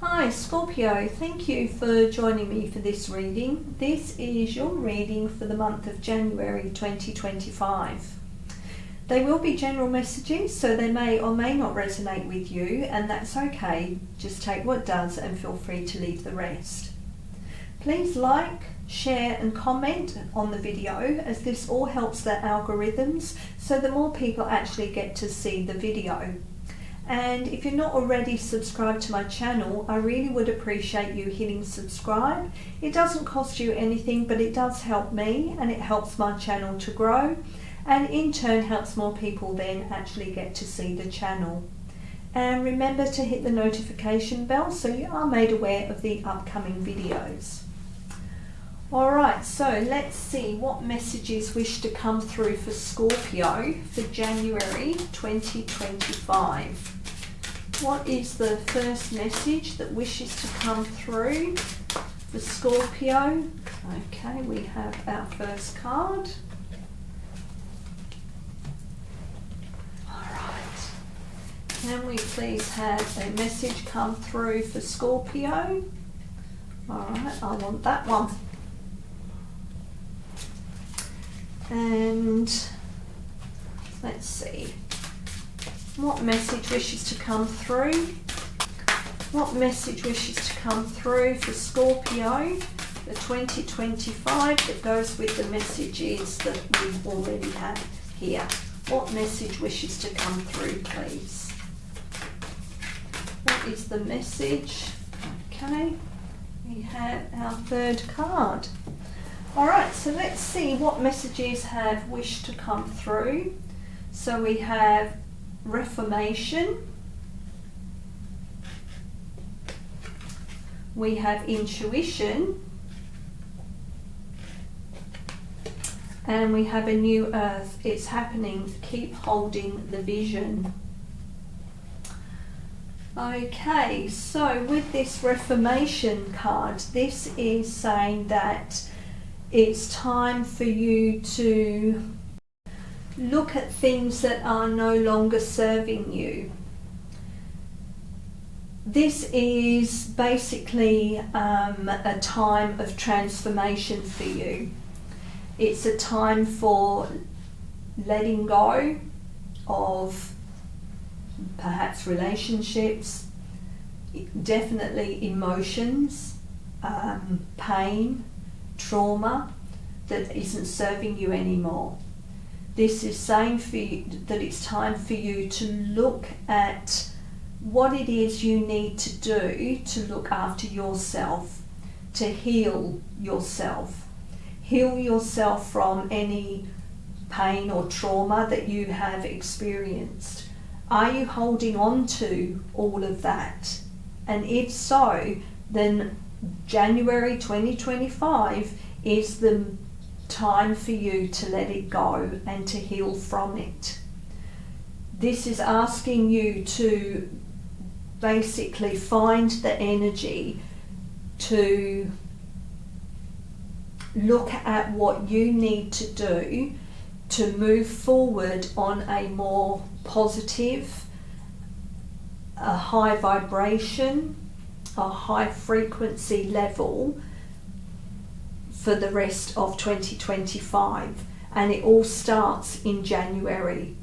Hi Scorpio, thank you for joining me for this reading. This is your reading for the month of January 2025. They will be general messages, so they may or may not resonate with you, and that's okay. Just take what does and feel free to leave the rest. Please like, share and comment on the video, as this all helps the algorithms, so the more people actually get to see the video. And if you're not already subscribed to my channel, I really would appreciate you hitting subscribe. It doesn't cost you anything, but it does help me and it helps my channel to grow, and in turn helps more people then actually get to see the channel. And remember to hit the notification bell so you are made aware of the upcoming videos. Alright, so let's see what messages wish to come through for Scorpio for January 2025. What is the first message that wishes to come through for Scorpio? Okay, we have our first card. Alright, can we please have a message come through for Scorpio? Alright, I want that one. And let's see what message wishes to come through. What message wishes to come through for Scorpio for 2025 that goes with the messages that we already have here? What message wishes to come through, please? What is the message? Okay, we have our third card. Alright, so let's see what messages have wished to come through. So we have Reformation, we have Intuition, and we have a new earth. It's happening. Keep holding the vision. Okay, so with this Reformation card, this is saying that it's time for you to look at things that are no longer serving you. This is basically a time of transformation for you. It's a time for letting go of perhaps relationships, definitely emotions, pain, trauma that isn't serving you anymore. This is saying for you that it's time for you to look at what it is you need to do to look after yourself, to heal yourself. Heal yourself from any pain or trauma that you have experienced. Are you holding on to all of that? And if so, then January 2025 is the time for you to let it go and to heal from it. This is asking you to basically find the energy to look at what you need to do to move forward on a more positive, a high vibration, a high frequency level for the rest of 2025, and it all starts in January.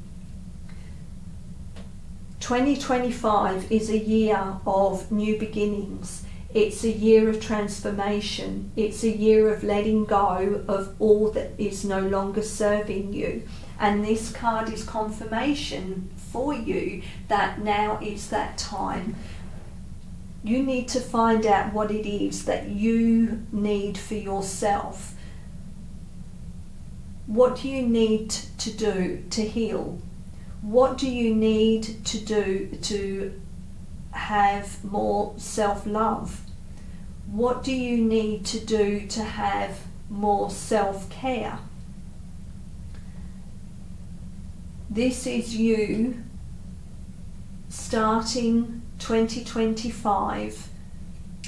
2025 is a year of new beginnings. It's a year of transformation. It's a year of letting go of all that is no longer serving you. And this card is confirmation for you that now is that time. You need to find out what it is that you need for yourself. What do you need to do to heal? What do you need to do to have more self-love? What do you need to do to have more self-care? This is you starting 2025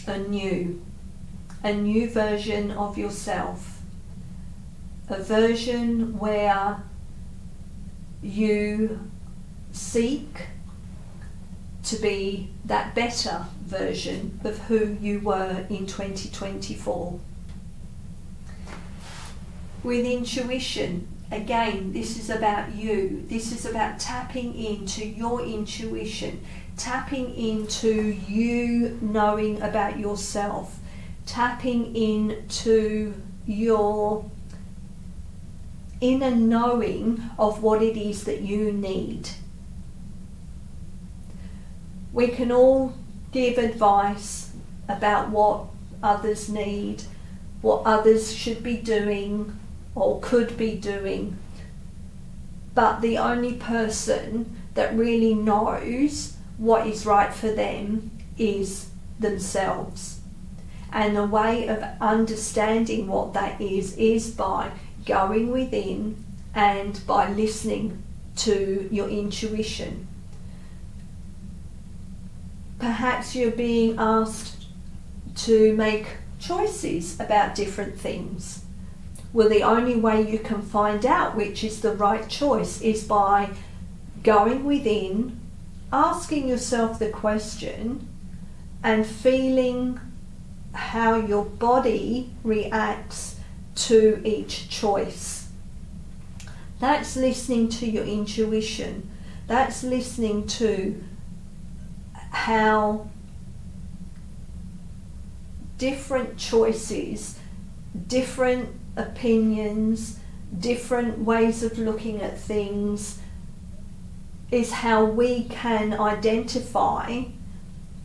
anew, a new version of yourself, a version where you seek to be that better version of who you were in 2024. With intuition, again, this is about you. This is about tapping into your intuition, tapping into you knowing about yourself, tapping into your inner knowing of what it is that you need. We can all give advice about what others need, what others should be doing or could be doing, but the only person that really knows what is right for them is themselves. And the way of understanding what that is by going within and by listening to your intuition. Perhaps you're being asked to make choices about different things. Well, the only way you can find out which is the right choice is by going within, asking yourself the question, and feeling how your body reacts to each choice. That's listening to your intuition. That's listening to how different choices, different opinions, different ways of looking at things is how we can identify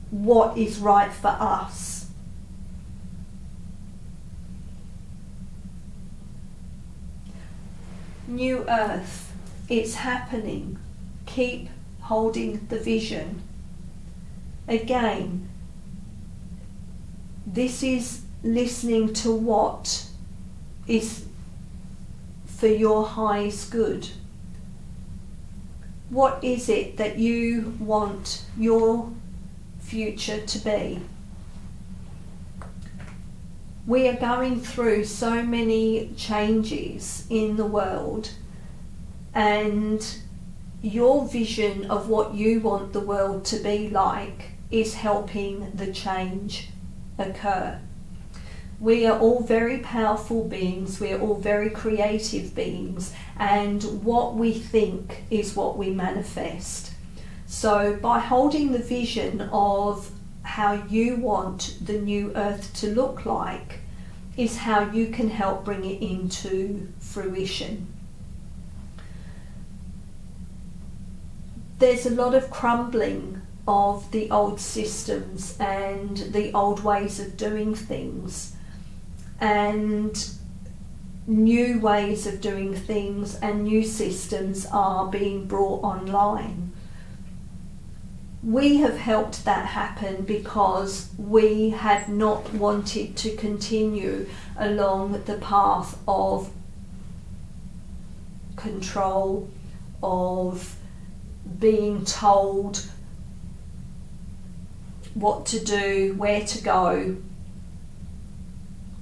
what is right for us. New Earth, it's happening. Keep holding the vision. Again, this is listening to what is for your highest good. What is it that you want your future to be? We are going through so many changes in the world, and your vision of what you want the world to be like is helping the change occur. We are all very powerful beings, we are all very creative beings, and what we think is what we manifest. So by holding the vision of how you want the new earth to look like is how you can help bring it into fruition. There's a lot of crumbling of the old systems and the old ways of doing things, and new ways of doing things and new systems are being brought online. We have helped that happen because we had not wanted to continue along the path of control, of being told what to do, where to go.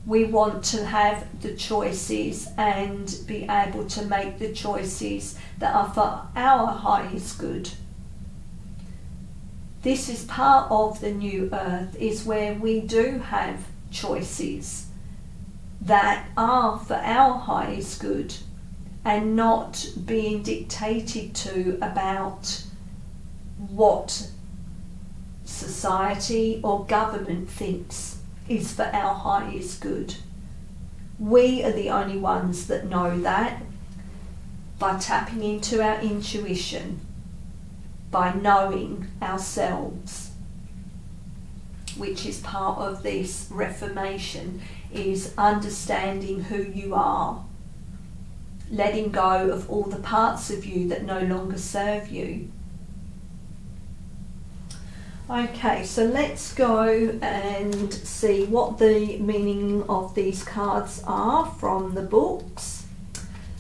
We want to have the choices and be able to make the choices that are for our highest good. This is part of the new earth, is where we do have choices that are for our highest good and not being dictated to about what society or government thinks is for our highest good. We are the only ones that know that by tapping into our intuition, by knowing ourselves, which is part of this Reformation, is understanding who you are, letting go of all the parts of you that no longer serve you. Okay, so let's go and see what the meaning of these cards are from the books.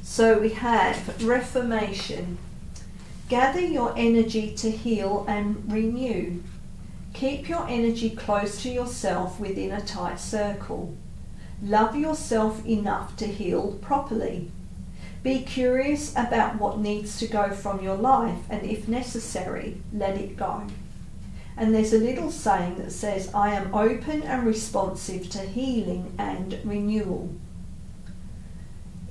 So we have Reformation. Gather your energy to heal and renew. Keep your energy close to yourself within a tight circle. Love yourself enough to heal properly. Be curious about what needs to go from your life, and if necessary, let it go. And there's a little saying that says, I am open and responsive to healing and renewal.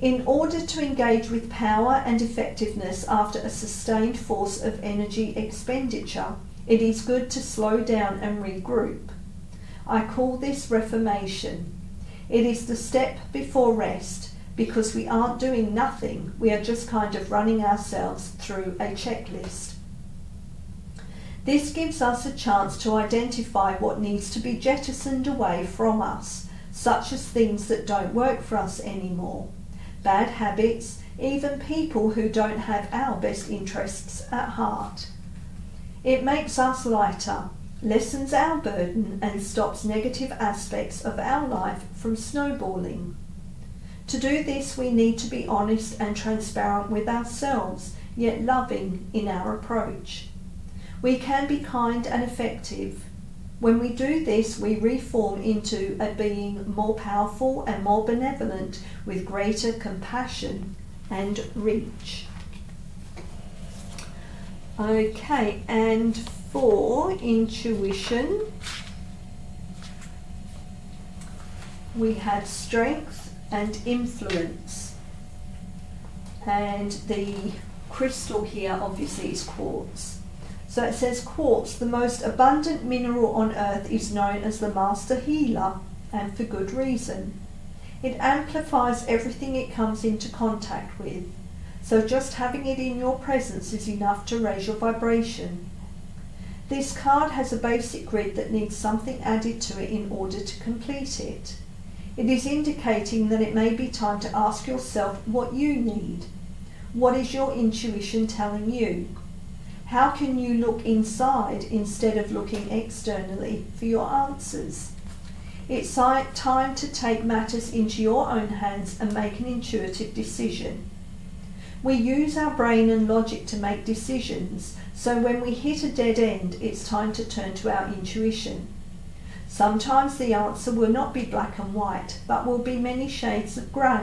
In order to engage with power and effectiveness after a sustained force of energy expenditure, it is good to slow down and regroup. I call this Reformation. It is the step before rest, because we aren't doing nothing, we are just kind of running ourselves through a checklist. This gives us a chance to identify what needs to be jettisoned away from us, such as things that don't work for us anymore, bad habits, even people who don't have our best interests at heart. It makes us lighter, lessens our burden, and stops negative aspects of our life from snowballing. To do this, we need to be honest and transparent with ourselves, yet loving in our approach. We can be kind and effective. When we do this, we reform into a being more powerful and more benevolent, with greater compassion and reach. Okay, and for intuition, we have strength and influence. And the crystal here obviously is quartz. So it says quartz, the most abundant mineral on earth, is known as the master healer, and for good reason. It amplifies everything it comes into contact with. So just having it in your presence is enough to raise your vibration. This card has a basic grid that needs something added to it in order to complete it. It is indicating that it may be time to ask yourself what you need. What is your intuition telling you? How can you look inside instead of looking externally for your answers? It's time to take matters into your own hands and make an intuitive decision. We use our brain and logic to make decisions, so when we hit a dead end, it's time to turn to our intuition. Sometimes the answer will not be black and white, but will be many shades of grey.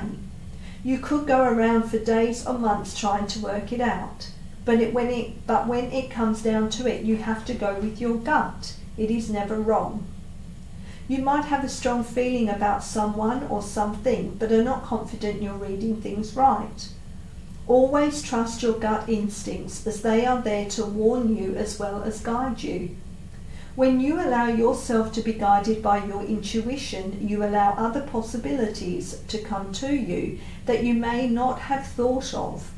You could go around for days or months trying to work it out. But when it comes down to it, you have to go with your gut. It is never wrong. You might have a strong feeling about someone or something, but are not confident you're reading things right. Always trust your gut instincts, as they are there to warn you as well as guide you. When you allow yourself to be guided by your intuition, you allow other possibilities to come to you that you may not have thought of.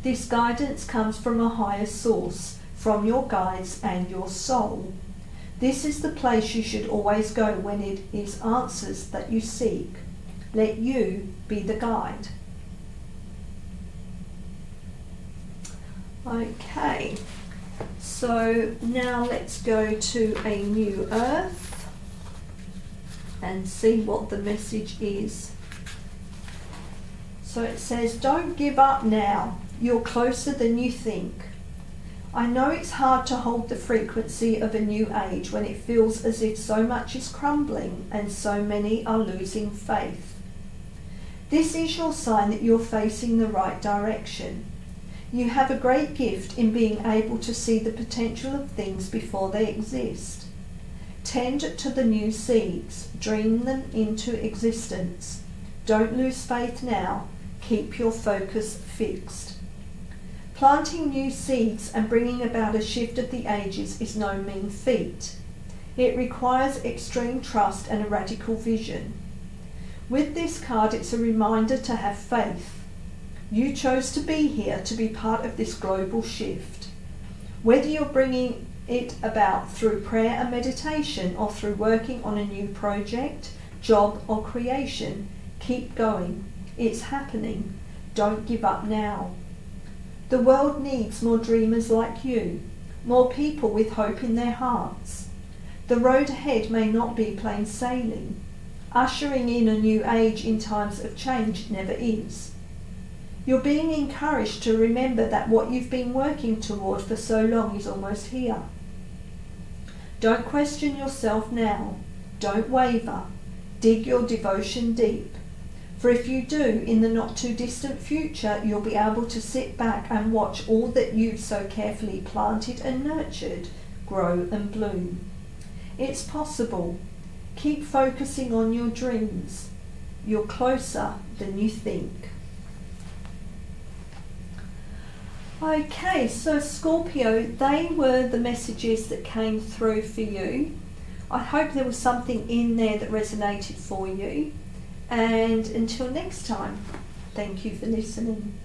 This guidance comes from a higher source, from your guides and your soul. This is the place you should always go when it is answers that you seek. Let you be the guide. Okay, so now let's go to a new earth and see what the message is. So it says, don't give up now. You're closer than you think. I know it's hard to hold the frequency of a new age when it feels as if so much is crumbling and so many are losing faith. This is your sign that you're facing the right direction. You have a great gift in being able to see the potential of things before they exist. Tend to the new seeds, dream them into existence. Don't lose faith now. Keep your focus fixed. Planting new seeds and bringing about a shift of the ages is no mean feat. It requires extreme trust and a radical vision. With this card, it's a reminder to have faith. You chose to be here to be part of this global shift. Whether you're bringing it about through prayer and meditation or through working on a new project, job or creation, keep going. It's happening. Don't give up now. The world needs more dreamers like you, more people with hope in their hearts. The road ahead may not be plain sailing. Ushering in a new age in times of change never is. You're being encouraged to remember that what you've been working toward for so long is almost here. Don't question yourself now. Don't waver. Dig your devotion deep. For if you do, in the not too distant future, you'll be able to sit back and watch all that you've so carefully planted and nurtured grow and bloom. It's possible. Keep focusing on your dreams. You're closer than you think. Okay, so Scorpio, they were the messages that came through for you. I hope there was something in there that resonated for you. And until next time, thank you for listening.